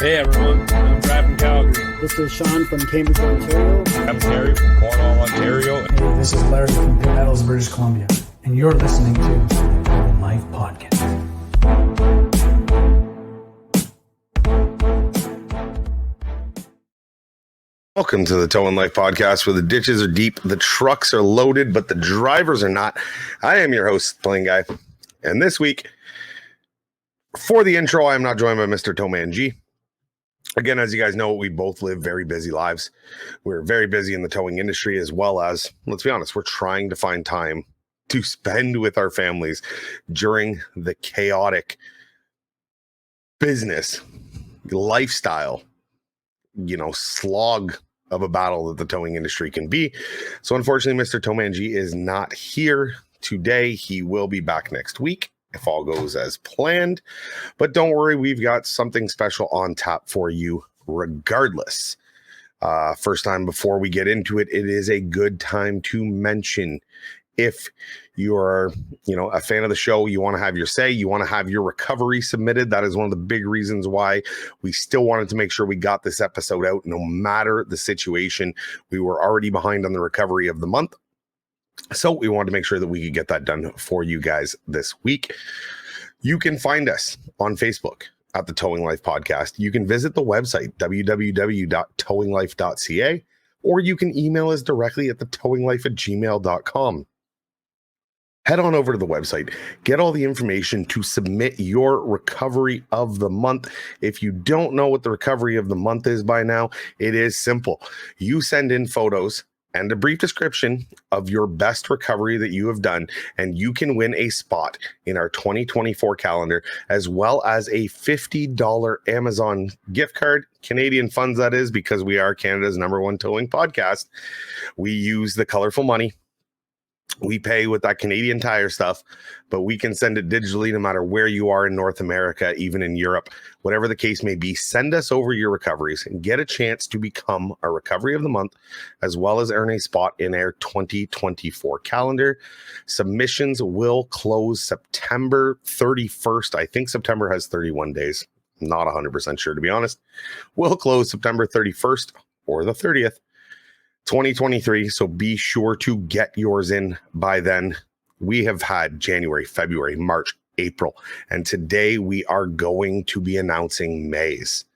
Hey everyone, I'm Brad from Calgary. This is Sean from Cambridge, Ontario. I'm Terry from Cornwall, Ontario. Hey, this is Larry from Pitt Meadows, British Columbia. And you're listening to the Life Podcast. Welcome to the Towing Life Podcast, where the ditches are deep, the trucks are loaded, but the drivers are not. I am your host, PlainGuy. And this week, for the intro, I am not joined by Mr. TowManG. Again, as you guys know, we both live very busy lives. We're very busy in the towing industry, as well as, let's be honest, we're trying to find time to spend with our families during the chaotic business, lifestyle, slog of a battle that the towing industry can be. So unfortunately, Mr. TowManG is not here today. He will be back next week if all goes as planned. But don't worry, we've got something special on tap for you regardless. First time before we get into it, it is a good time to mention, if you're, a fan of the show, you want to have your say, you want to have your recovery submitted. That is one of the big reasons why we still wanted to make sure we got this episode out, no matter the situation. We were already behind on the recovery of the month. So we wanted to make sure that we could get that done for you guys this week. You can find us on Facebook at the Towing Life Podcast. You can visit the website, www.towinglife.ca, or you can email us directly at thetowinglife@gmail.com. Head on over to the website, get all the information to submit your recovery of the month. If you don't know what the recovery of the month is by now, it is simple. You send in photos and a brief description of your best recovery that you have done, and you can win a spot in our 2024 calendar, as well as a $50 Amazon gift card, Canadian funds that is, because we are Canada's #1 towing podcast. We use the colorful money. We pay with that Canadian Tire stuff, but we can send it digitally no matter where you are in North America, even in Europe, whatever the case may be. Send us over your recoveries and get a chance to become a recovery of the month, as well as earn a spot in our 2024 calendar. Submissions will close September 31st. I think September has 31 days. Not 100% sure, to be honest. We'll close September 31st or the 30th. 2023, so be sure to get yours in by then. We have had January, February, March, April, and today we are going to be announcing May's.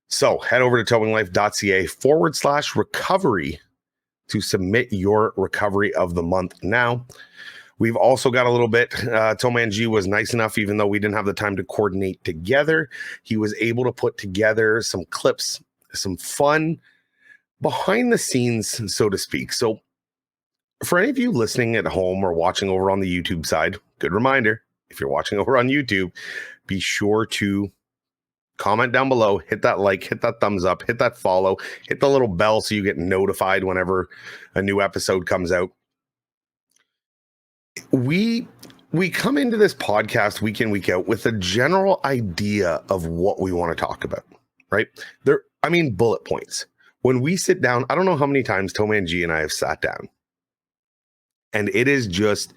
So head over to towinglife.ca/recovery to submit your recovery of the month now. We've also got a little bit, TowManG was nice enough, even though we didn't have the time to coordinate together, he was able to put together some clips, some fun behind the scenes, so to speak. So for any of you listening at home or watching over on the YouTube side, good reminder, if you're watching over on YouTube, be sure to comment down below, hit that like, hit that thumbs up, hit that follow, hit the little bell so you get notified whenever a new episode comes out. We come into this podcast week in, week out with a general idea of what we want to talk about, right? Bullet points. When we sit down, I don't know how many times TowManG and I have sat down, and it is just,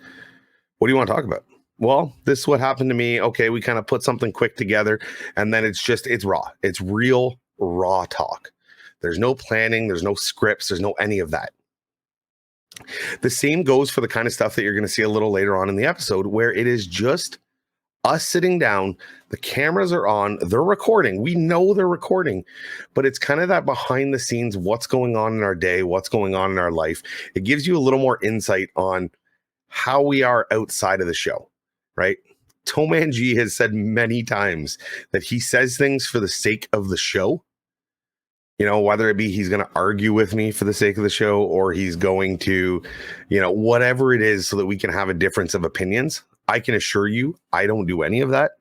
what do you want to talk about? Well, this is what happened to me. Okay, we kind of put something quick together, and then it's raw. It's real raw talk. There's no planning. There's no scripts. There's no any of that. The same goes for the kind of stuff that you're going to see a little later on in the episode, where it is just us sitting down, the cameras are on, they're recording. We know they're recording, but it's kind of that behind the scenes, what's going on in our day, what's going on in our life. It gives you a little more insight on how we are outside of the show, right? TowManG has said many times that he says things for the sake of the show. Whether it be he's going to argue with me for the sake of the show, or he's going to, whatever it is, so that we can have a difference of opinions. I can assure you, I don't do any of that,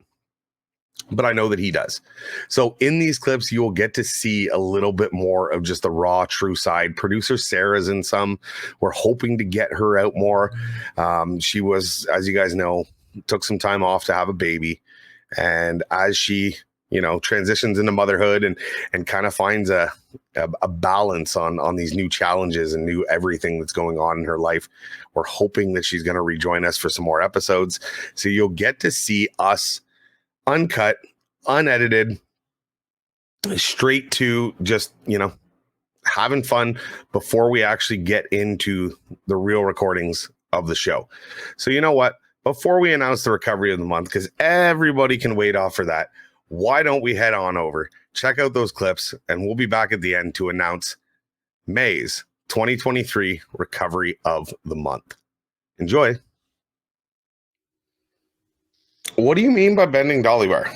but I know that he does. So in these clips, you will get to see a little bit more of just the raw, true side. Producer Sarah's in some. We're hoping to get her out more. She was, as you guys know, took some time off to have a baby. And as she, transitions into motherhood and kind of finds a balance on these new challenges and new everything that's going on in her life, we're hoping that she's going to rejoin us for some more episodes. So you'll get to see us uncut, unedited, straight to just, having fun before we actually get into the real recordings of the show. So you know what? Before we announce the recovery of the month, because everybody can wait off for that, why don't we head on over, check out those clips, and we'll be back at the end to announce May's 2023 recovery of the month. Enjoy. What do you mean by bending dolly bar?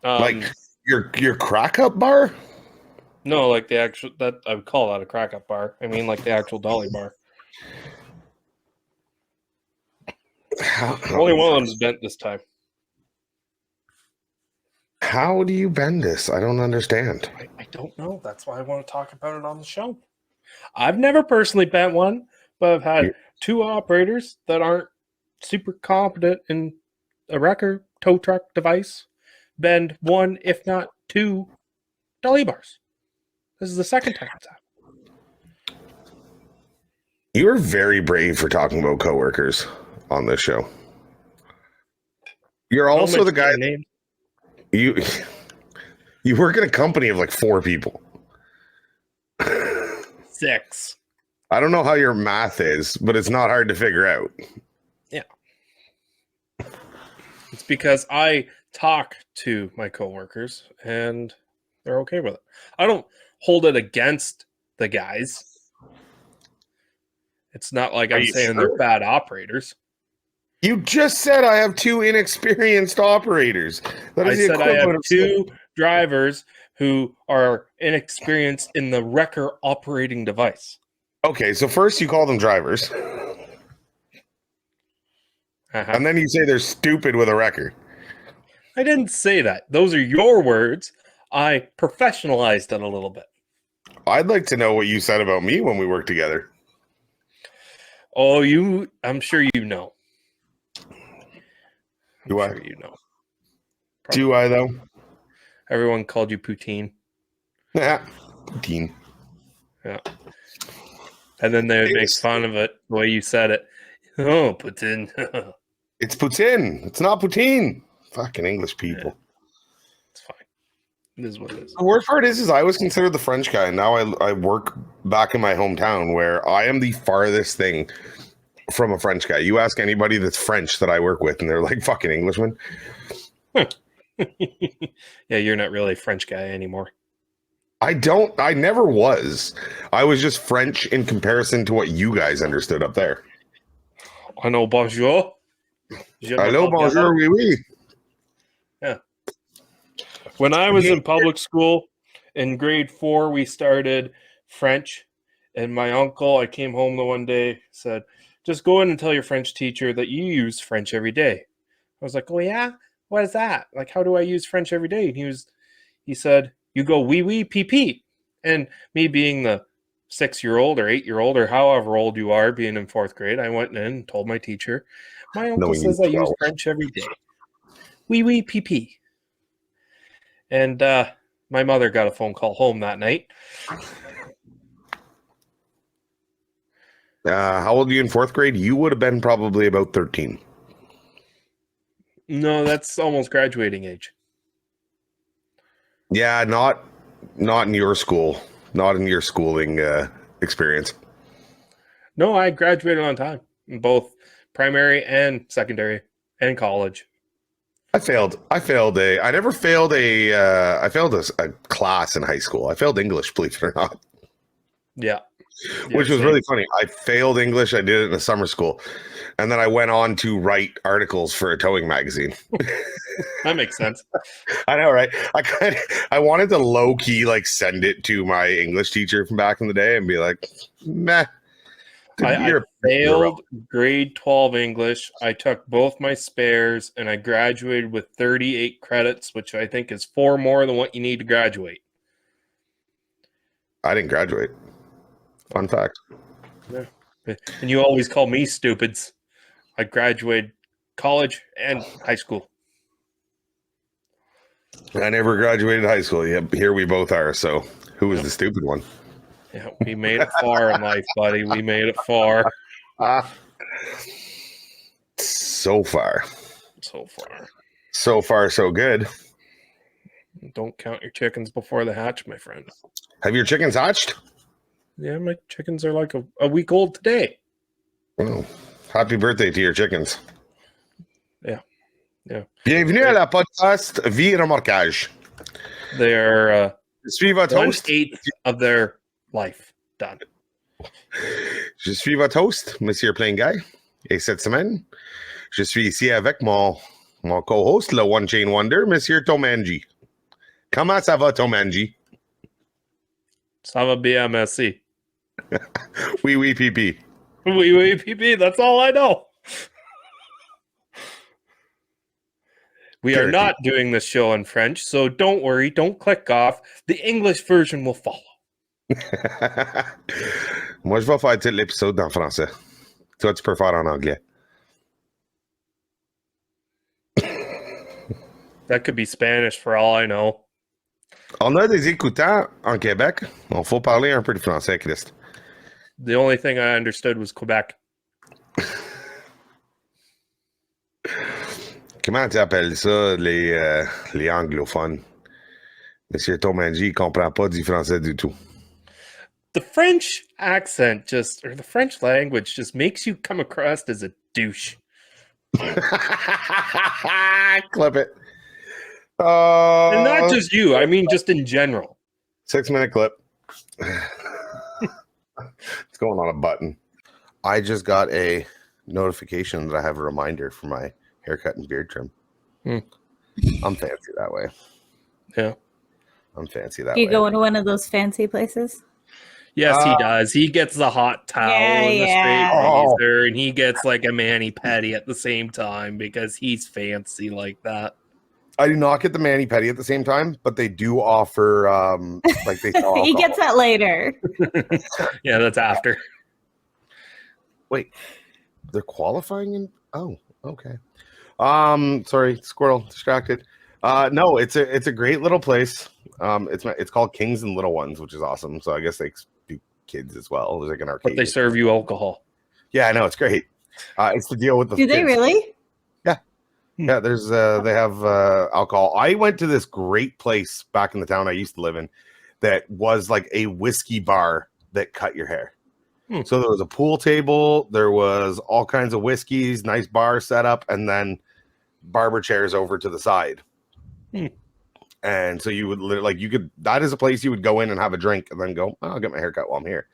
Like your crack up bar? No, like the actual, that I would call that a crack up bar. I mean, like the actual dolly bar. Only one of them's bent this time. How do you bend this? I don't understand. I don't know. That's why I want to talk about it on the show. I've never personally bent one, but I've had two operators that aren't super competent in a wrecker tow truck device bend one, if not two, dolly bars. This is the second time it's happened. You're very brave for talking about coworkers on this show. You're also the guy. You work in a company of like 4 people. 6. I don't know how your math is, but it's not hard to figure out. Yeah. It's because I talk to my coworkers and they're okay with it. I don't hold it against the guys. It's not like I'm saying they're bad operators. You just said I have 2 inexperienced operators. I said I have 2 drivers who are inexperienced in the wrecker operating device. Okay, so first you call them drivers. And then you say they're stupid with a wrecker. I didn't say that. Those are your words. I professionalized it a little bit. I'd like to know what you said about me when we worked together. Oh, I'm sure you know. Do I? Sure you know. Probably. Do I, though? Everyone called you poutine. Yeah, poutine. Yeah. And then they would make fun of it the way you said it. Oh, poutine. It's poutine. It's not poutine. Fucking English people. Yeah. It's fine. It is what it is. The worst part is I was considered the French guy, and now I work back in my hometown where I am the farthest thing from a French guy. You ask anybody that's French that I work with, and they're like, fucking Englishman. Yeah, you're not really a French guy anymore. I never was. I was just French in comparison to what you guys understood up there. I know bonjour. Hello, bonjour, oui, oui. Yeah. When I was in public school in grade 4, we started French, and my uncle, I came home the one day, said, just go in and tell your French teacher that you use French every day. I was like, oh yeah? What is that? Like, how do I use French every day? And he said, you go wee wee pee pee. And me being the 6-year-old or 8-year-old or however old you are, being in 4th grade, I went in and told my teacher, my uncle says I use French every day. Wee wee pee pee. And my mother got a phone call home that night. How old are you in 4th grade? You would have been probably about 13. No, that's almost graduating age. Yeah, not in your school, not in your schooling experience. No, I graduated on time in both primary and secondary and college. I failed a class in high school. I failed English, believe it or not. Yeah. Which was really funny. I failed English. I did it in a summer school. And then I went on to write articles for a towing magazine. That makes sense. I know, right? I wanted to low key like send it to my English teacher from back in the day and be like, meh. I failed grade 12 English. I took both my spares and I graduated with 38 credits, which I think is 4 more than what you need to graduate. I didn't graduate. Fun fact. Yeah. And you always call me stupids. I graduated college and high school. I never graduated high school. Yeah, here we both are. So who was the stupid one? Yeah, we made it far in life, buddy. We made it far. So far. So far. So far, so good. Don't count your chickens before they hatch, my friend. Have your chickens hatched? Yeah, my chickens are like a week old today. Oh, happy birthday to your chickens. Yeah. Bienvenue à la podcast Vie et Remorquage. They're Je suis votre host. 1/8 of their life done. Je suis votre host, Monsieur PlainGuy. Et cette semaine, je suis ici avec mon co-host, le One Chain Wonder, Monsieur TowManG. Comment ça va, TowManG? Ça va bien, merci. Oui, pipi. Oui, PP, that's all I know. We are not doing this show in French, so don't worry, don't click off. The English version will follow. Moi, je vais faire tout l'épisode en français. Toi, tu peux faire en anglais. That could be Spanish for all I know. On a des écoutants en Québec. Il faut parler un peu de français, Christ. The only thing I understood was Quebec. Comment tu appelles ça, les anglophones? Monsieur TowManG, il comprend pas du français du tout. The French accent or the French language just makes you come across as a douche. Clip it. And not just you, I mean just in general. 6-minute clip. It's going on a button. I just got a notification that I have a reminder for my haircut and beard trim. I'm fancy that way. Yeah. I'm fancy that You way. go to one of those fancy places? Yes, he does. He gets the hot towel and the straight razor, and he gets like a mani-pedi at the same time because he's fancy like that. I do not get the mani-pedi at the same time, but they do offer like they sell He gets that later. Yeah, that's after. Wait, they're qualifying in? Oh, okay. Sorry, squirrel, distracted. No, it's a great little place. It's called Kings and Little Ones, which is awesome. So I guess they do kids as well. There's like an arcade. But they serve you alcohol. Yeah, I know, it's great. It's the deal with the. Do they kids. really? Yeah, there's they have alcohol. I went to this great place back in the town I used to live in that was like a whiskey bar that cut your hair. So there was a pool table, there was all kinds of whiskeys, nice bar setup, and then barber chairs over to the side. And so you would that is a place you would go in and have a drink and then go, I'll get my haircut while I'm here.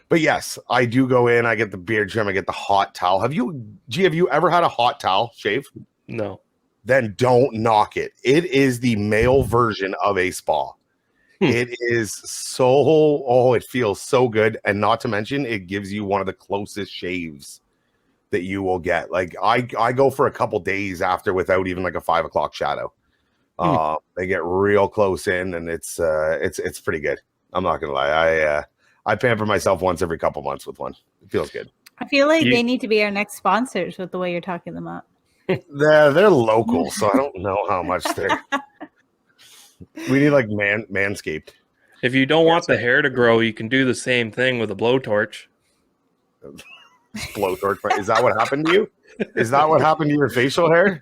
But yes, I do go in, I get the beard trim, I get the hot towel. Have you ever had a hot towel shave? No. Then don't knock it. It is the male version of a spa. It is it feels so good. And not to mention, it gives you one of the closest shaves that you will get. Like I go for a couple days after without even like a 5 o'clock shadow. They get real close in and it's pretty good. I'm not going to lie. I pamper myself once every couple months with one. It feels good. I feel like they need to be our next sponsors with the way you're talking them up. They're local, so I don't know how much they're. We need like Manscaped. If you don't want the hair to grow, you can do the same thing with a blowtorch. Blowtorch. Is that what happened to you? Is that what happened to your facial hair?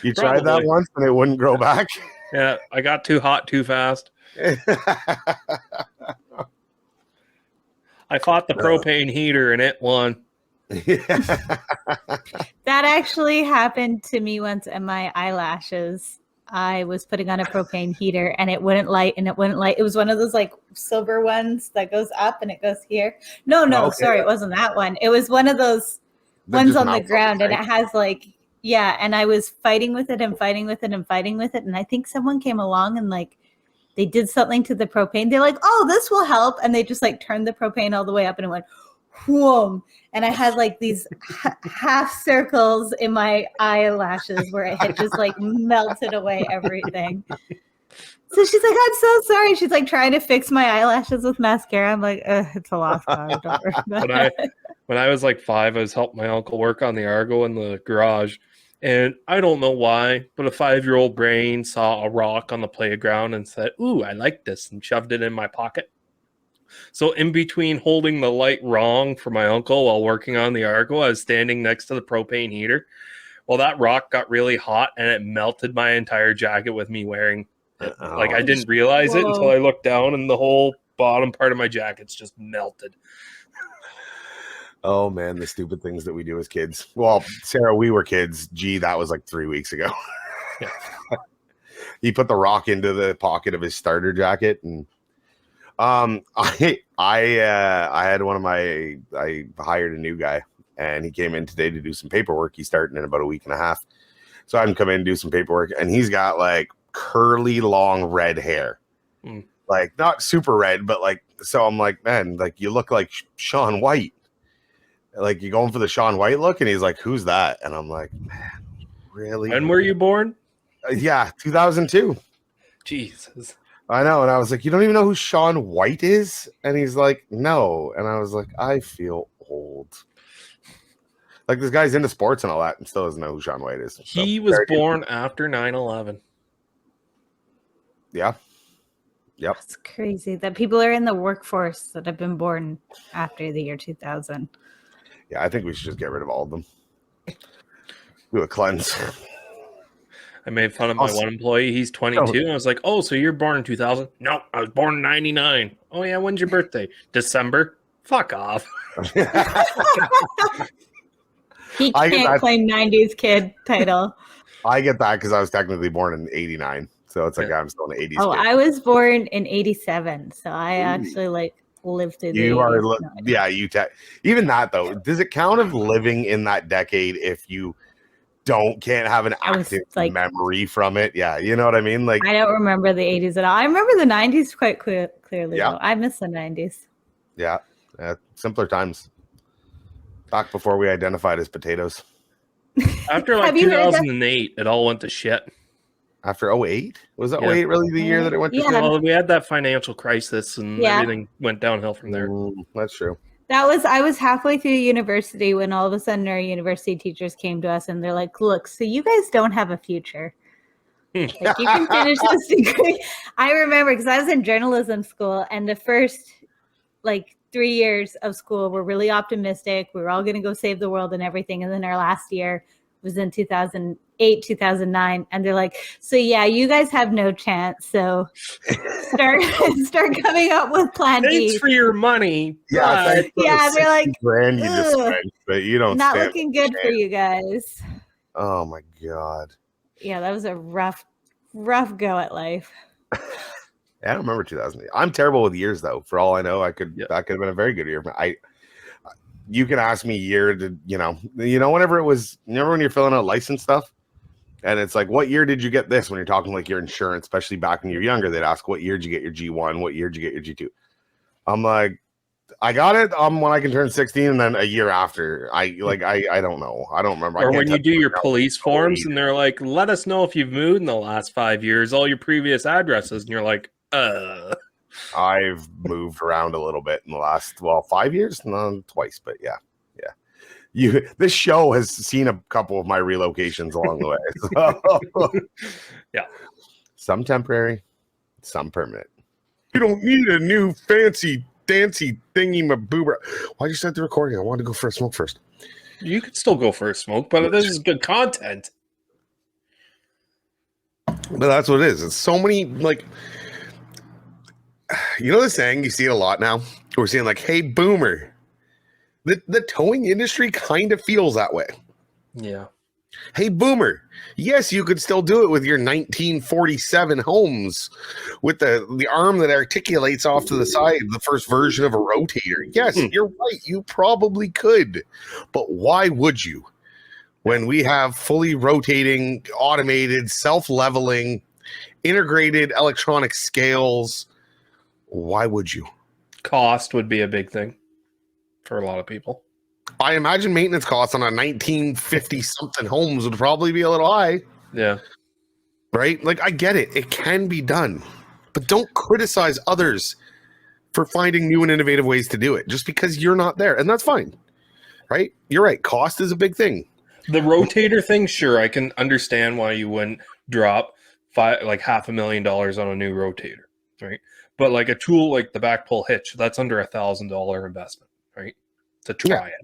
You tried that Probably. once and it wouldn't grow back? Yeah, I got too hot too fast. I fought the propane heater and it won. That actually happened to me once, and my eyelashes. I was putting on a propane heater and it wouldn't light. It was one of those like silver ones that goes up and it goes here. No, okay. Sorry, it wasn't that one. It was one of those ones on the ground, and it has like, yeah. And I was fighting with it and fighting with it and fighting with it. And I think someone came along and like they did something to the propane. They're like, oh, this will help. And they just like turned the propane all the way up and it went whoom. And I had like these half circles in my eyelashes where it had just like melted away everything. So she's like, I'm so sorry. She's like trying to fix my eyelashes with mascara. I'm like, it's a lost cause. Don't worry about it. When I was like 5, I was helping my uncle work on the Argo in the garage. And I don't know why, but a 5-year-old brain saw a rock on the playground and said, ooh, I like this, and shoved it in my pocket. So in between holding the light wrong for my uncle while working on the Argo, I was standing next to the propane heater. Well, that rock got really hot and it melted my entire jacket with me wearing Like I didn't realize it until I looked down and the whole bottom part of my jacket's just melted. Oh man, the stupid things that we do as kids. Well, Sarah, we were kids. Gee, that was like 3 weeks ago. Yeah. He put the rock into the pocket of his starter jacket, and I had I hired a new guy, and he came in today to do some paperwork. He's starting in about a week and a half, so I can come in and do some paperwork, and he's got like curly, long red hair, like not super red, but like. So I'm like, man, like you look like Shaun White. Like you going for the Shaun White look, and he's like, "Who's that?" And I'm like, "Man, really?" When were you born? Yeah, 2002. Jesus, I know. And I was like, "You don't even know who Shaun White is?" And he's like, "No." And I was like, "I feel old." Like this guy's into sports and all that, and still doesn't know who Shaun White is. he was born after 9/11. Yeah. Yep. It's crazy that people are in the workforce that have been born after the year 2000. Yeah, I think we should just get rid of all of them. Do a cleanse. I made fun of my one employee. He's 22. And I was like, "Oh, so you're born in 2000?" No, I was born in 99. Oh yeah, when's your birthday? December. Fuck off. He can't claim 90s kid title. I get that because I was technically born in 89. So it's like I'm still an 80s Oh, kid. I was born in 87. So I actually like lived through the You 80s. are, yeah, even that though, does it count of living in that decade if you can't have an active memory from it? Yeah, you know what I mean? Like I don't remember the 80s at all. I remember the 90s quite clearly. Yeah. Though. I miss the 90s. Yeah, simpler times. Back before we identified as potatoes. After like 2008, it all went to shit. After 08? Was that 08 really the year that it went to shit? Well, we had that financial crisis and everything went downhill from there. That's true. I was halfway through university when all of a sudden our university teachers came to us and they're like, "Look, so you guys don't have a future. Like, you can finish this degree." I remember because I was in journalism school and the first like 3 years of school were really optimistic. We were all going to go save the world and everything. And then our last year was in 2008, 2009. And they're like, "So yeah, you guys have no chance. So start coming up with plan B. Thanks for your money." Yeah, they're like, grand you just spent, but you don't not looking good for you guys. Oh my God. Yeah, that was a rough go at life. I don't remember 2008. I'm terrible with years though. For all I know, that could have been a very good year. You can ask me year to, whenever it was, remember when you're filling out license stuff and it's like, what year did you get this? When you're talking like your insurance, especially back when you're younger, they'd ask, what year did you get your G1? What year did you get your G2? I'm like, I got it when I can turn 16 and then a year after. I don't know. I don't remember. Or when you do your police forms and they're like, "Let us know if you've moved in the last 5 years, all your previous addresses." And you're like, I've moved around a little bit in the last 5 years, twice, but yeah. This show has seen a couple of my relocations along the way. So. Yeah, some temporary, some permanent. You don't need a new fancy dancy thingy maboober. Why'd you start the recording? I wanted to go for a smoke first. You could still go for a smoke, but this is good content. But that's what it is. It's so many the saying, you see it a lot now. We're seeing like, "Hey, boomer." The towing industry kind of feels that way. Yeah. Hey, boomer. Yes, you could still do it with your 1947 homes with the arm that articulates off to the side, the first version of a rotator. Yes, you're right. You probably could. But why would you? When we have fully rotating, automated, self-leveling, integrated electronic scales, why would you? Cost would be a big thing for a lot of people. I imagine maintenance costs on a 1950 something homes would probably be a little high. Yeah. Right? Like, I get it. It can be done. But don't criticize others for finding new and innovative ways to do it just because you're not there. And that's fine. Right? You're right. Cost is a big thing. The rotator thing, sure, I can understand why you wouldn't drop $500,000 on a new rotator, right? But like a tool like the BakPul hitch, that's under $1,000 investment, right? To try it.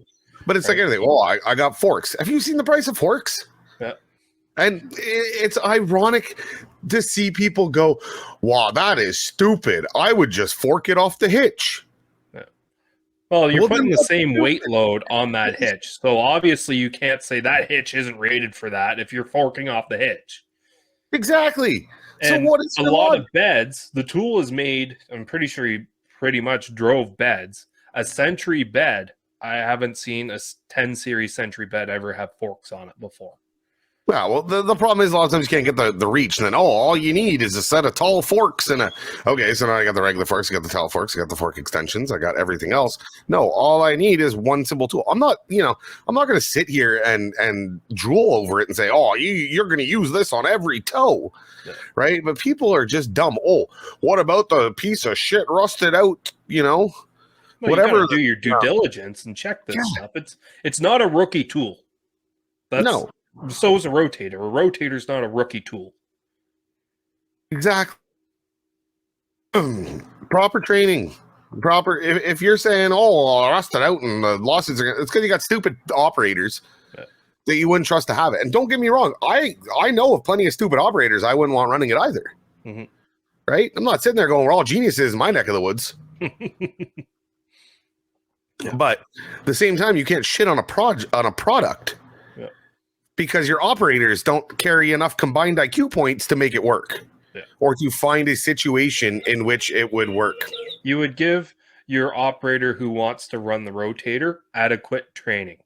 But it's like anything. Well, I got forks. Have you seen the price of forks? Yeah. And it's ironic to see people go, wow, that is stupid. I would just fork it off the hitch. Well, you're Well, putting then the what's same stupid? weight load on that hitch. So obviously you can't say that hitch isn't rated for that if you're forking off the hitch. Exactly. So And what is a the lot log? of beds, the tool is made, I'm pretty sure he pretty much drove beds. A Century bed, I haven't seen a 10 series Century bed ever have forks on it before. Well, the problem is a lot of times you can't get the reach, and then all you need is a set of tall forks and okay, so now I got the regular forks, I got the tall forks, I got the fork extensions, I got everything else. No, all I need is one simple tool. I'm not going to sit here and drool over it and say, oh, you're going to use this on every toe, right? But people are just dumb. Oh, what about the piece of shit rusted out? Well, Whatever. You gotta do your due diligence and check this stuff. It's not a rookie tool. No. So is a rotator. A rotator's not a rookie tool. Exactly. Proper training. If you're saying, oh, I rusted out and the losses are, it's because you got stupid operators that you wouldn't trust to have it. And don't get me wrong, I know of plenty of stupid operators I wouldn't want running it either. Mm-hmm. Right? I'm not sitting there going, we're all geniuses in my neck of the woods. But at the same time, you can't shit on a product. Because your operators don't carry enough combined IQ points to make it work, or to find a situation in which it would work. You would give your operator who wants to run the rotator adequate training,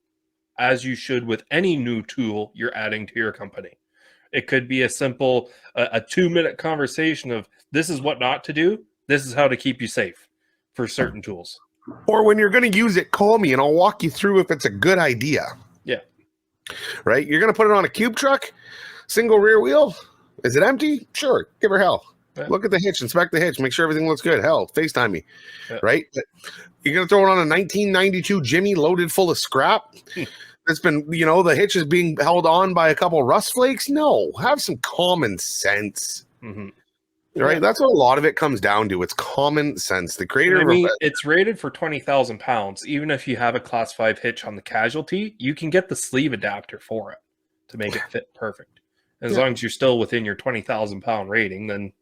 as you should with any new tool you're adding to your company. It could be a simple, a 2-minute conversation of this is what not to do, this is how to keep you safe for certain tools. Or when you're going to use it, call me and I'll walk you through if it's a good idea. Yeah. Right? You're going to put it on a cube truck, single rear wheel. Is it empty? Sure. Give her hell. Yeah. Look at the hitch, inspect the hitch, make sure everything looks good. Hell, FaceTime me. Yeah. Right? You're going to throw it on a 1992 Jimmy loaded full of scrap. It's been, the hitch is being held on by a couple rust flakes. No, have some common sense. Mm-hmm. Right? Yeah. That's what a lot of it comes down to. It's common sense. The creator it's rated for 20,000 pounds. Even if you have a class 5 hitch on the casualty, you can get the sleeve adapter for it to make it fit perfect. As long as you're still within your 20,000 pound rating, then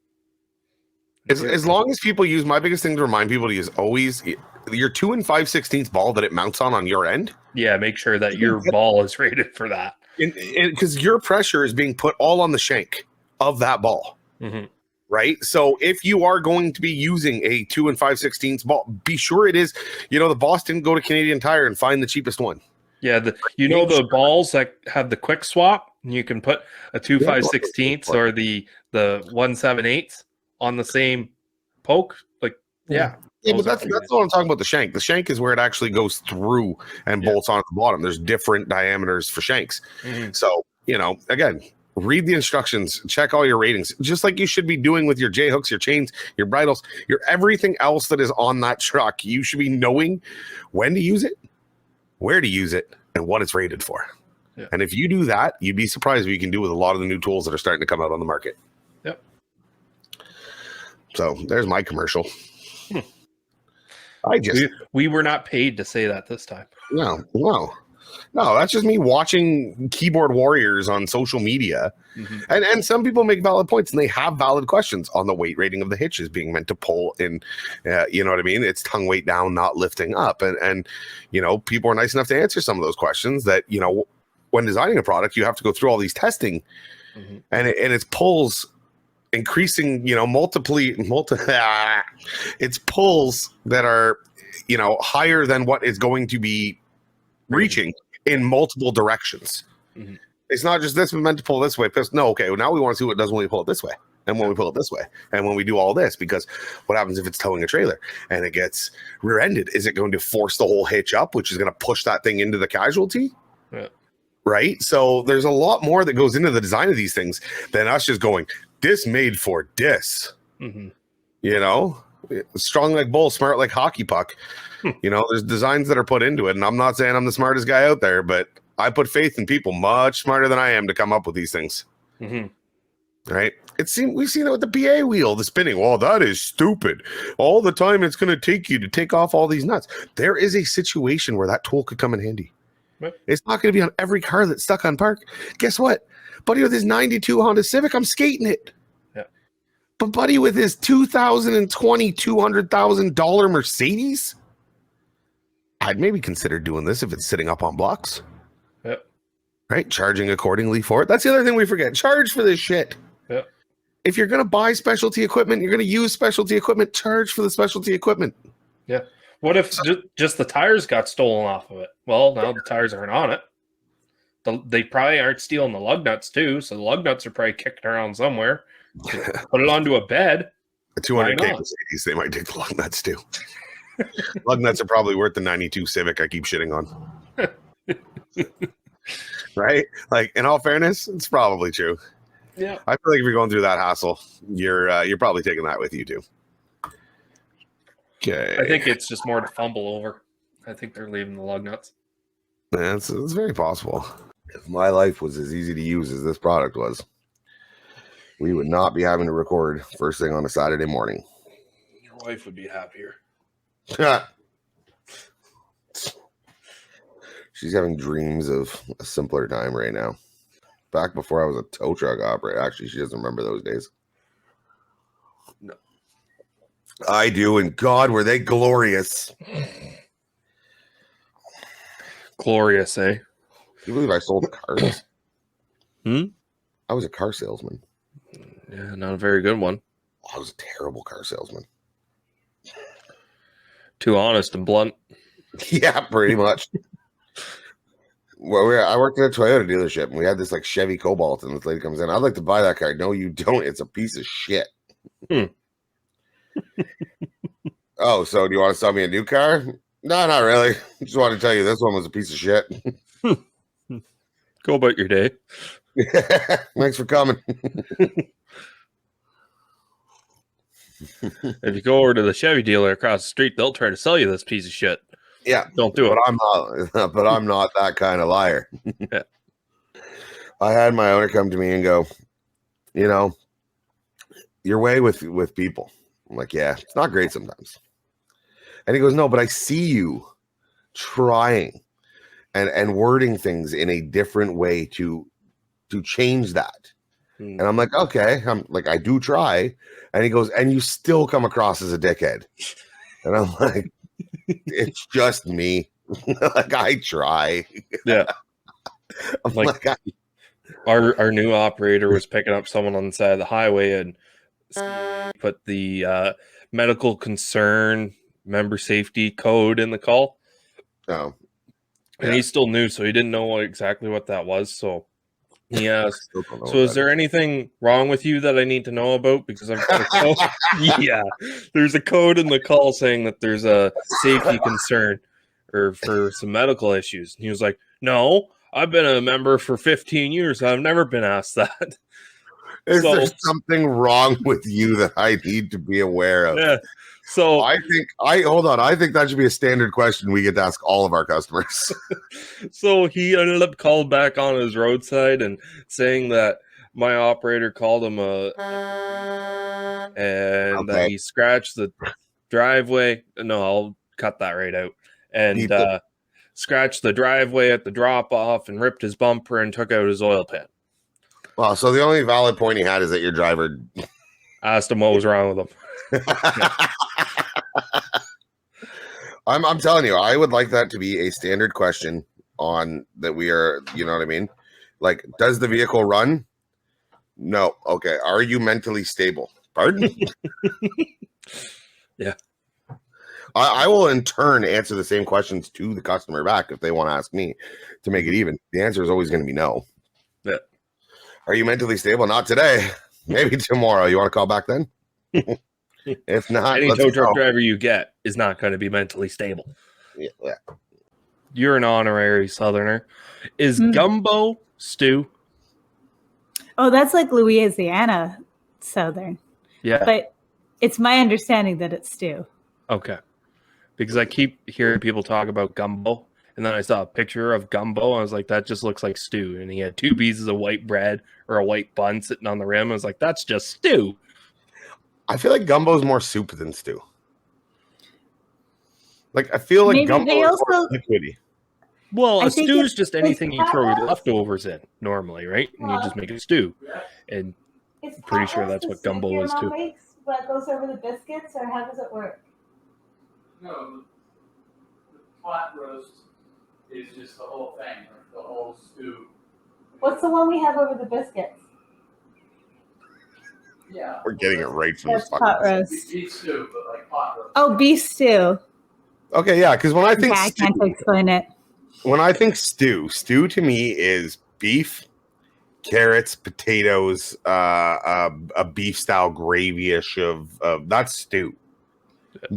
as long as people use, my biggest thing to remind people to use always your 2 5/16 ball that it mounts on your end. Yeah, make sure that your ball is rated for that. Because your pressure is being put all on the shank of that ball. Mm-hmm. Right. So if you are going to be using a 2 5/16 ball, be sure it is, the boss didn't go to Canadian Tire and find the cheapest one. Yeah. The balls that have the quick swap, you can put a 2 5/16 or the 1 7/8 on the same poke. Yeah, but that's what I'm talking about. The shank. The shank is where it actually goes through and bolts on at the bottom. There's different diameters for shanks. Mm-hmm. So, again, read the instructions, check all your ratings, just like you should be doing with your J-hooks, your chains, your bridles, your everything else that is on that truck. You should be knowing when to use it, where to use it, and what it's rated for. Yeah. And if you do that, you'd be surprised what you can do with a lot of the new tools that are starting to come out on the market. Yep. So there's my commercial. We were not paid to say that this time. No, that's just me watching keyboard warriors on social media. Mm-hmm. And some people make valid points and they have valid questions on the weight rating of the hitches being meant to pull in, you know what I mean? It's tongue weight down, not lifting up. And people are nice enough to answer some of those questions that, when designing a product, you have to go through all these testing mm-hmm. and it's pulls increasing, it's pulls that are, higher than what is going to be reaching in multiple directions. Mm-hmm. It's not just this is meant to pull this way. No, okay, well, now we want to see what it does when we pull it this way, and when we pull it this way, and when we do all this, because what happens if it's towing a trailer and it gets rear-ended? Is it going to force the whole hitch up, which is going to push that thing into the casualty? Yeah. Right? So there's a lot more that goes into the design of these things than us just going, this made for this. Mm-hmm. Strong like bull, smart like hockey puck. There's designs that are put into it, and I'm not saying I'm the smartest guy out there, but I put faith in people much smarter than I am to come up with these things. Mm-hmm. Right? We've seen it with the PA wheel, the spinning. Well, that is stupid. All the time it's going to take you to take off all these nuts. There is a situation where that tool could come in handy. Right. It's not going to be on every car that's stuck on park. Guess what? Buddy with his 92 Honda Civic, I'm skating it. Yeah. But buddy with his 2020 $200,000 Mercedes, I'd maybe consider doing this if it's sitting up on blocks. Yep. Right? Charging accordingly for it. That's the other thing we forget. Charge for this shit. Yep. If you're going to buy specialty equipment, you're going to use specialty equipment, charge for the specialty equipment. Yeah. What if just the tires got stolen off of it? Well, now the tires aren't on it. They probably aren't stealing the lug nuts too, so the lug nuts are probably kicking around somewhere. Put it onto a bed. A 200K Mercedes, they might take the lug nuts too. Lug nuts are probably worth the 92 Civic I keep shitting on. Right? Like, in all fairness, it's probably true. Yeah. I feel like if you're going through that hassle, you're probably taking that with you too. Okay. I think it's just more to fumble over. I think they're leaving the lug nuts. Yeah, it's very possible. If my life was as easy to use as this product was, we would not be having to record first thing on a Saturday morning. Your wife would be happier. She's having dreams of a simpler time right now. Back before I was a tow truck operator. Actually, she doesn't remember those days. No. I do, and God, were they glorious. Glorious, eh? Can you believe I sold cars? I was a car salesman. Yeah, not a very good one. I was a terrible car salesman. Too honest and blunt. Yeah, pretty much. Well, I worked at a Toyota dealership, and we had this like Chevy Cobalt, and this lady comes in. I'd like to buy that car. No, you don't. It's a piece of shit. Oh, so do you want to sell me a new car? No, not really. Just wanted to tell you this one was a piece of shit. Go about your day. Thanks for coming. If you go over to the Chevy dealer across the street, they'll try to sell you this piece of shit. Yeah, don't do it. But I'm not that kind of liar. Yeah. I had my owner come to me and go, you know, your way with people. I'm like, yeah, it's not great sometimes. And he goes, no, but I see you trying and wording things in a different way to change that. And I'm like, okay. I'm like, I do try. And he goes, and you still come across as a dickhead. And I'm like, it's just me. Like, I try. Yeah. I'm like our new operator was picking up someone on the side of the highway and put the medical concern member safety code in the call. Oh. Yeah. And he's still new, so he didn't know exactly what that was. So he asked, so is there anything wrong with you that I need to know about? Because I've got a code. Yeah. There's a code in the call saying that there's a safety concern or for some medical issues. And he was like, no, I've been a member for 15 years. I've never been asked that. Is there something wrong with you that I need to be aware of? Yeah. So I think that should be a standard question we get to ask all of our customers. So he ended up called back on his roadside and saying that my operator called him that he scratched the driveway. No, I'll cut that right out. And scratched the driveway at the drop off and ripped his bumper and took out his oil pan. Well, so the only valid point he had is that your driver asked him what was wrong with him. I'm telling you, I would like that to be a standard question on that we are, you know what I mean? Like, does the vehicle run? No. Okay. Are you mentally stable? Pardon? Yeah. I will in turn answer the same questions to the customer back if they want to ask me to make it even. The answer is always going to be no. Yeah. Are you mentally stable? Not today. Maybe tomorrow. You want to call back then? If not, any tow truck driver you get is not going to be mentally stable. Yeah. You're an honorary Southerner. Is Gumbo Stew? Oh, that's like Louisiana Southern. Yeah. But it's my understanding that it's stew. Okay. Because I keep hearing people talk about gumbo, and then I saw a picture of gumbo. I was like, that just looks like stew. And he had 2 pieces of white bread or a white bun sitting on the rim. I was like, that's just stew. I feel like gumbo is more soup than stew. Like, I feel like gumbo is more liquidy. Well, I a think stew it's- is just it's anything you throw pot your roast. leftovers in normally, right? And you just make a stew. And It's pretty pot sure roast that's the what soup gumbo your is mom too. makes, but goes over the biscuits, or how does it work? No, the pot roast is just the whole thing, like the whole stew. What's the one we have over the biscuits? Yeah. We're getting it right from the That's pot roast. Beef stew, but like pot roast. Oh, beef stew. Okay, yeah, because when I think Okay, I can't explain it. stew to me is beef, carrots, potatoes, a beef style gravy-ish of that's stew.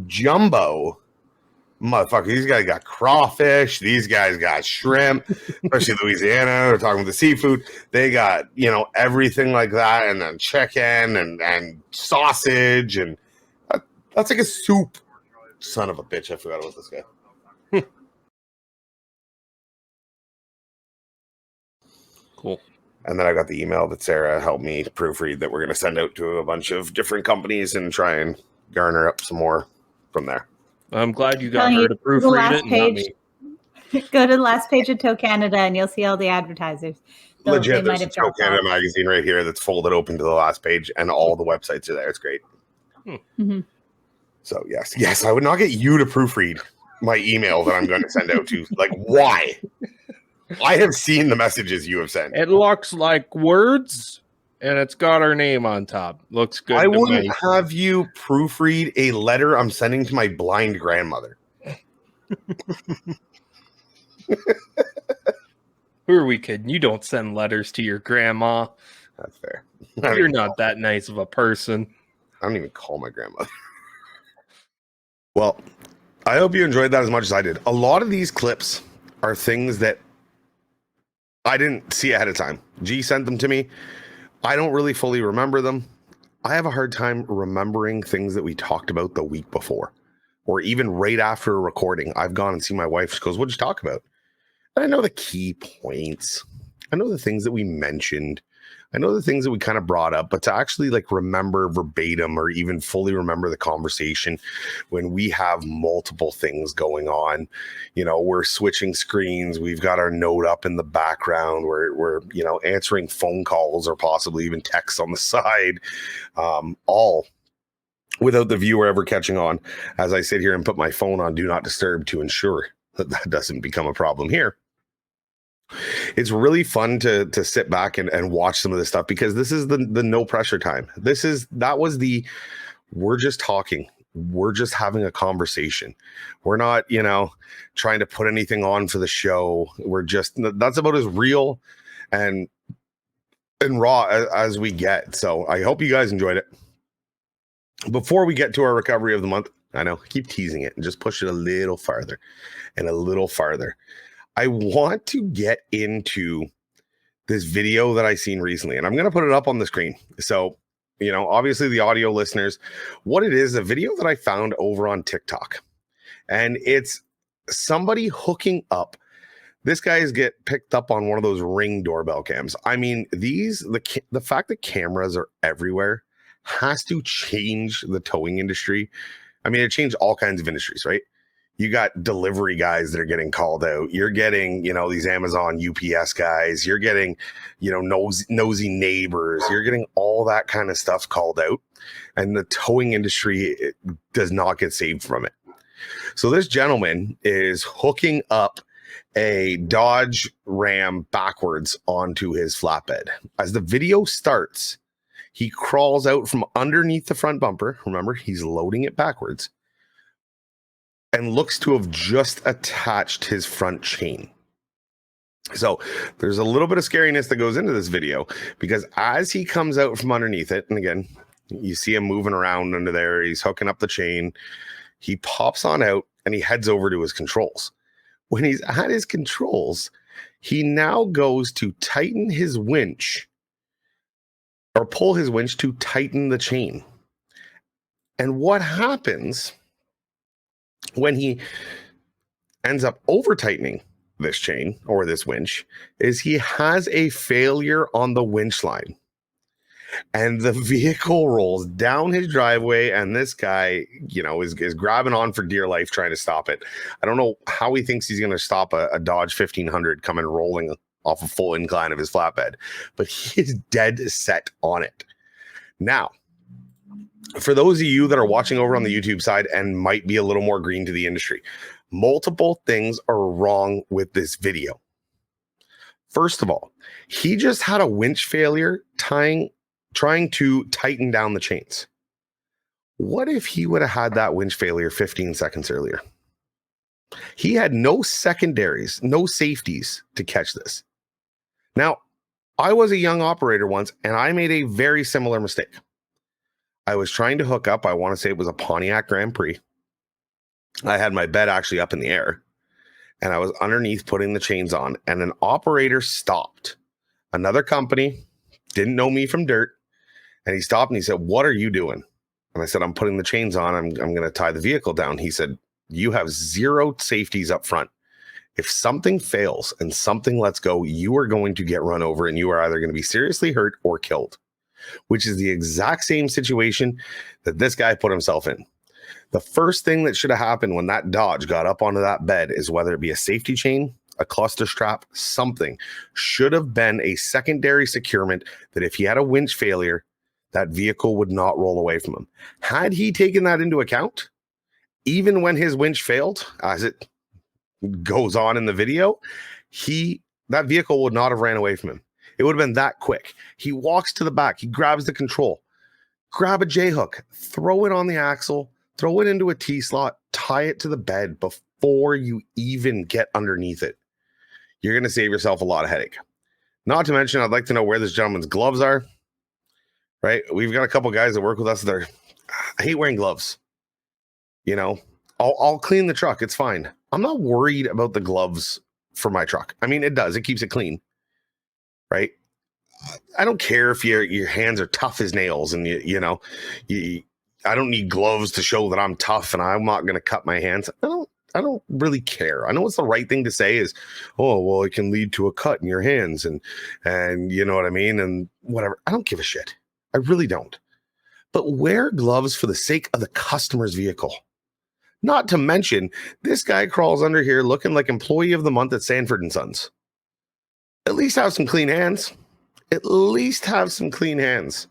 Jumbo, motherfucker, these guys got crawfish, these guys got shrimp, especially Louisiana. We're talking about the seafood. They got, everything like that, and then chicken and sausage, and that's like a soup. Son of a bitch, I forgot about this guy. Cool. And then I got the email that Sarah helped me proofread that we're going to send out to a bunch of different companies and try and garner up some more from there. I'm glad you got Telling her you, to the proofread last it and not page. me. Go to the last page of Tow Canada and you'll see all the advertisers. Though they Legit, might there's a have Tow dropped Canada off. magazine right here that's folded open to the last page, and all the websites are there. It's great. Mhm. So yes, I would not get you to proofread my email that I'm going to send out to. Like, why? I have seen the messages you have sent. It looks like words, and it's got our name on top. Looks good. I to wouldn't me. have you proofread a letter I'm sending to my blind grandmother. Who are we kidding? You don't send letters to your grandma. That's fair. You're not that nice of a person. I don't even call my grandmother. Well, I hope you enjoyed that as much as I did. A lot of these clips are things that I didn't see ahead of time. G sent them to me. I don't really fully remember them. I have a hard time remembering things that we talked about the week before, or even right after a recording. I've gone and seen my wife. She goes, "What'd you talk about?" And I know the key points. I know the things that we mentioned. I know the things that we kind of brought up, but to actually like remember verbatim or even fully remember the conversation when we have multiple things going on, we're switching screens. We've got our note up in the background. We're answering phone calls or possibly even texts on the side, all without the viewer ever catching on as I sit here and put my phone on do not disturb to ensure that doesn't become a problem here. It's really fun to sit back and watch some of this stuff, because this is the no pressure time. We're just talking. We're just having a conversation. We're not, trying to put anything on for the show. That's about as real and raw as we get. So I hope you guys enjoyed it. Before we get to our recovery of the month, I know, I keep teasing it and just push it a little farther and a little farther. I want to get into this video that I seen recently, and I'm going to put it up on the screen. So, obviously the audio listeners, what it is, a video that I found over on TikTok, and it's somebody hooking up. This guy's get picked up on one of those Ring doorbell cams. I mean, the fact that cameras are everywhere has to change the towing industry. I mean, it changed all kinds of industries, right? You got delivery guys that are getting called out. You're getting, these Amazon UPS guys. You're getting, nosy neighbors. You're getting all that kind of stuff called out. And the towing industry does not get saved from it. So this gentleman is hooking up a Dodge Ram backwards onto his flatbed. As the video starts, he crawls out from underneath the front bumper. Remember, he's loading it backwards, and looks to have just attached his front chain. So there's a little bit of scariness that goes into this video, because as he comes out from underneath it, and again, you see him moving around under there, he's hooking up the chain, he pops on out and he heads over to his controls. When he's at his controls, he now goes to tighten his winch, or pull his winch to tighten the chain. And what happens when he ends up over tightening this chain or this winch is he has a failure on the winch line. and the vehicle rolls down his driveway, and this guy, you know, is grabbing on for dear life trying to stop it. I don't know how he thinks he's going to stop a Dodge 1500 coming rolling off a full incline of his flatbed, but he is dead set on it. Now, for those of you that are watching over on the YouTube side and might be a little more green to the industry, multiple things are wrong with this video. First of all, he just had a winch failure trying to tighten down the chains. What if he would have had that winch failure 15 seconds earlier? He had no secondaries, no safeties to catch this. Now, I was a young operator once, and I made a very similar mistake. I was trying to hook up, I want to say it was a Pontiac Grand Prix. I had my bed actually up in the air, and I was underneath putting the chains on, and an operator stopped. Another company, didn't know me from dirt, and he stopped and he said, "What are you doing?" And I said, "I'm putting the chains on. I'm going to tie the vehicle down." He said, "You have zero safeties up front. If something fails and something lets go, you are going to get run over, and you are either going to be seriously hurt or killed," which is the exact same situation that this guy put himself in. The first thing that should have happened when that Dodge got up onto that bed is whether it be a safety chain, a cluster strap, something should have been a secondary securement that if he had a winch failure, that vehicle would not roll away from him. Had he taken that into account, even when his winch failed, as it goes on in the video, that vehicle would not have ran away from him. It would have been that quick. He walks to the back, he grabs the control, grab a J-hook, throw it on the axle, throw it into a T-slot, tie it to the bed before you even get underneath it. You're going to save yourself a lot of headache. Not to mention, I'd like to know where this gentleman's gloves are, right? We've got a couple guys that work with us that I hate wearing gloves. You know, I'll clean the truck. It's fine. I'm not worried about the gloves for my truck. I mean, it does. It keeps it clean, right? I don't care if your hands are tough as nails and I don't need gloves to show that I'm tough and I'm not going to cut my hands. I don't really care. I know it's the right thing to say is, "Oh, well, it can lead to a cut in your hands and you know what I mean? And whatever." I don't give a shit. I really don't. But wear gloves for the sake of the customer's vehicle. Not to mention, this guy crawls under here looking like employee of the month at Sanford & Sons. At least have some clean hands. At least have some clean hands.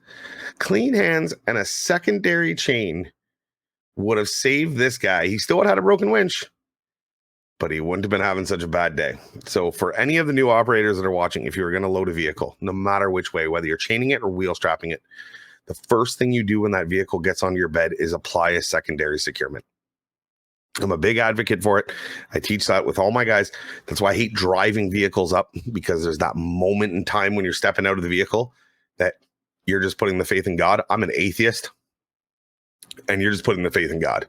Clean hands and a secondary chain would have saved this guy. He still had a broken winch, but he wouldn't have been having such a bad day. So for any of the new operators that are watching, if you were going to load a vehicle, no matter which way, whether you're chaining it or wheel strapping it, the first thing you do when that vehicle gets onto your bed is apply a secondary securement. I'm a big advocate for it. I teach that with all my guys. That's why I hate driving vehicles up, because there's that moment in time when you're stepping out of the vehicle that you're just putting the faith in God. I'm an atheist, and you're just putting the faith in God.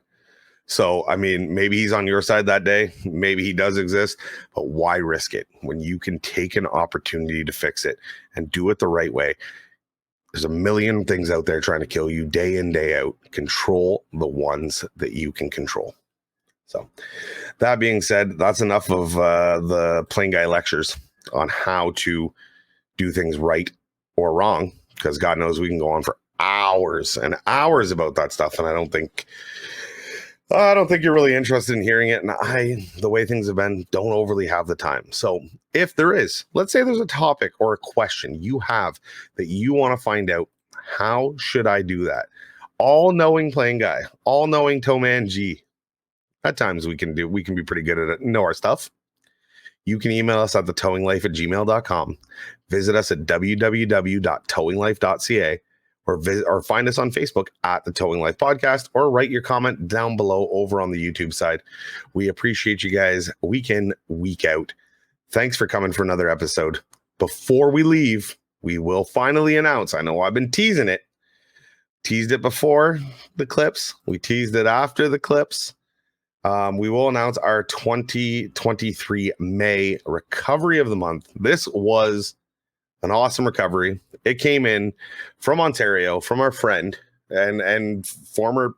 So, I mean, maybe he's on your side that day. Maybe he does exist, but why risk it when you can take an opportunity to fix it and do it the right way? There's a million things out there trying to kill you day in, day out. Control the ones that you can control. So that being said, that's enough of the PlainGuy lectures on how to do things right or wrong, because God knows we can go on for hours and hours about that stuff. And I don't think you're really interested in hearing it. And the way things have been, don't overly have the time. So if there is, let's say there's a topic or a question you have that you want to find out, how should I do that? All-knowing PlainGuy, all-knowing TowManG. At times we can be pretty good at it, know our stuff. You can email us at thetowinglife@gmail.com. Visit us at www.towinglife.ca or find us on Facebook at the Towing Life Podcast, or write your comment down below over on the YouTube side. We appreciate you guys week in, week out. Thanks for coming for another episode. Before we leave, we will finally announce, I know I've been teasing it. Teased it before the clips. We teased it after the clips. We will announce our 2023 May recovery of the month. This was an awesome recovery. It came in from Ontario, from our friend and former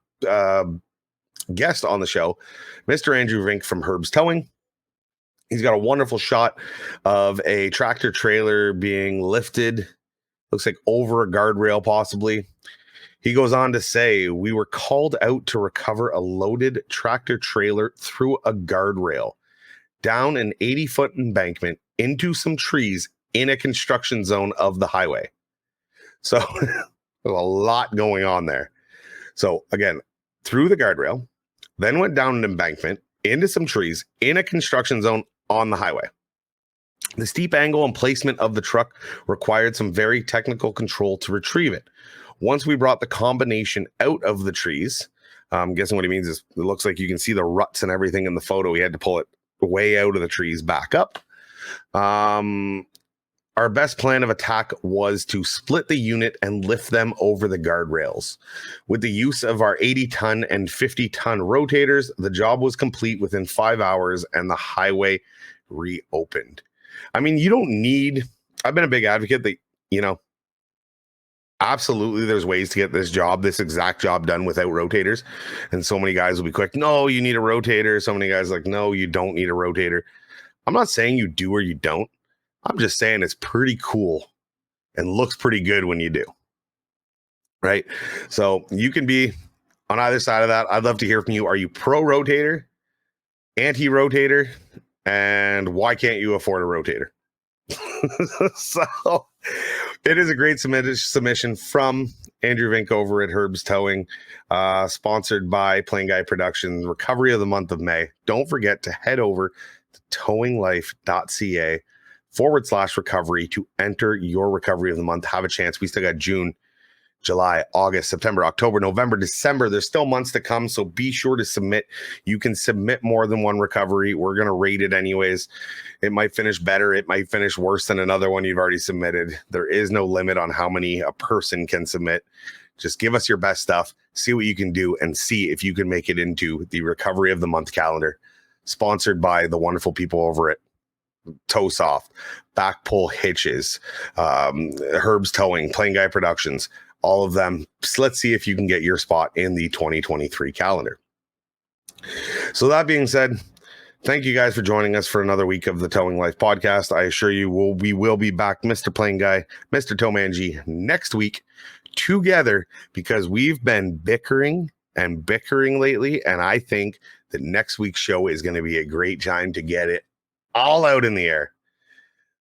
guest on the show, Mr. Andrew Vink from Herb's Towing. He's got a wonderful shot of a tractor trailer being lifted looks like over a guardrail possibly. He goes on to say, we were called out to recover a loaded tractor trailer through a guardrail, down an 80-foot embankment into some trees in a construction zone of the highway. So there's a lot going on there. So again, through the guardrail, then went down an embankment into some trees in a construction zone on the highway. The steep angle and placement of the truck required some very technical control to retrieve it. Once we brought the combination out of the trees, I'm guessing what he means is it looks like you can see the ruts and everything in the photo. We had to pull it way out of the trees back up. Our best plan of attack was to split the unit and lift them over the guardrails. With the use of our 80-ton and 50-ton rotators, the job was complete within 5 hours and the highway reopened. I mean, you don't need, I've been a big advocate that, you know, absolutely there's ways to get this exact job done without rotators. And so many guys will be quick, no, you need a rotator. So many guys are like, no, you don't need a rotator. I'm not saying you do or you don't. I'm just saying it's pretty cool and looks pretty good when you do. Right? So you can be on either side of that. I'd love to hear from you. Are you pro rotator, anti rotator, and why can't you afford a rotator? So it is a great submission from Andrew Vink over at Herb's Towing, sponsored by PlainGuy Productions, recovery of the month of May. Don't forget to head over to towinglife.ca/recovery to enter your recovery of the month. Have a chance. We still got June, July, August, September, October, November, December. There's still months to come, so be sure to submit. You can submit more than one recovery. We're going to rate it anyways. It might finish better. It might finish worse than another one you've already submitted. There is no limit on how many a person can submit. Just give us your best stuff, see what you can do, and see if you can make it into the recovery of the month calendar, sponsored by the wonderful people over at TowSoft, BakPul, Hitches, Herb's Towing, PlainGuy Productions, all of them. So let's see if you can get your spot in the 2023 calendar. So that being said, thank you guys for joining us for another week of the Towing Life podcast. I assure you we will be back, Mr. PlainGuy, Mr. TowManG, next week together, because we've been bickering lately, and I think that next week's show is going to be a great time to get it all out in the air.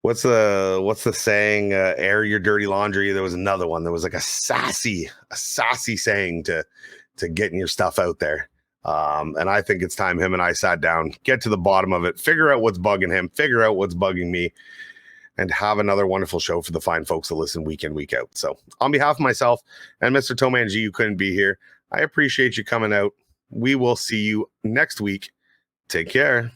What's the saying? Air your dirty laundry. There was another one. There was like a sassy saying to getting your stuff out there. And I think it's time him and I sat down, get to the bottom of it, figure out what's bugging him, figure out what's bugging me, and have another wonderful show for the fine folks that listen week in, week out. So on behalf of myself and Mr. TowManG, who couldn't be here, I appreciate you coming out. We will see you next week. Take care.